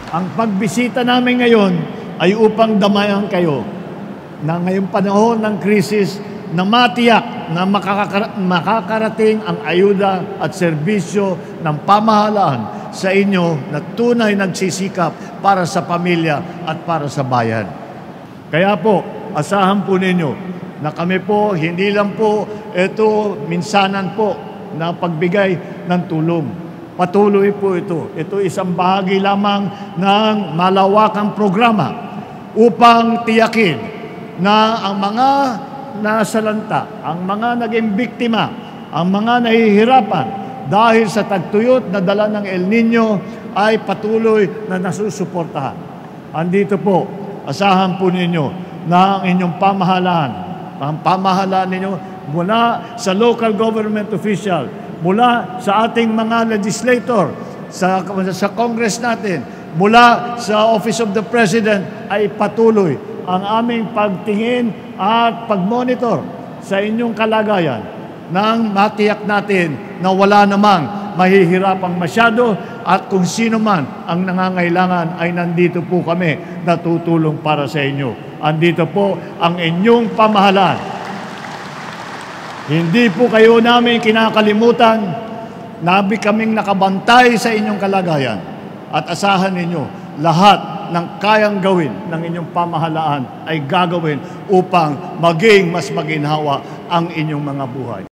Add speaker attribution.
Speaker 1: Ang pagbisita namin ngayon ay upang damayan kayo na ngayong panahon ng krisis na matiyak na makakarating ang ayuda at serbisyo ng pamahalaan sa inyo na tunay nagsisikap para sa pamilya at para sa bayan. Kaya po, asahan po ninyo na kami po, hindi lang po ito minsanan po na pagbigay ng tulong. Patuloy po ito. Ito isang bahagi lamang ng malawakang programa upang tiyakin na ang mga nasalanta, ang mga naging biktima, ang mga nahihirapan dahil sa tagtuyot na dala ng El Nino ay patuloy na nasusuportahan. Andito po, asahan po ninyo na ang inyong pamahalaan, ang pamahalaan ninyo mula sa local government official, mula sa ating mga legislator, sa Congress natin, mula sa Office of the President ay patuloy ang aming pagtingin at pagmonitor sa inyong kalagayan nang matiyak natin na wala namang mahihirapang masyado at kung sino man ang nangangailangan ay nandito po kami na tutulong para sa inyo. Andito po ang inyong pamahalaan. Hindi po kayo namin kinakalimutan, nabi kaming nakabantay sa inyong kalagayan at asahan ninyo lahat ng kayang gawin ng inyong pamahalaan ay gagawin upang maging mas maginhawa ang inyong mga buhay.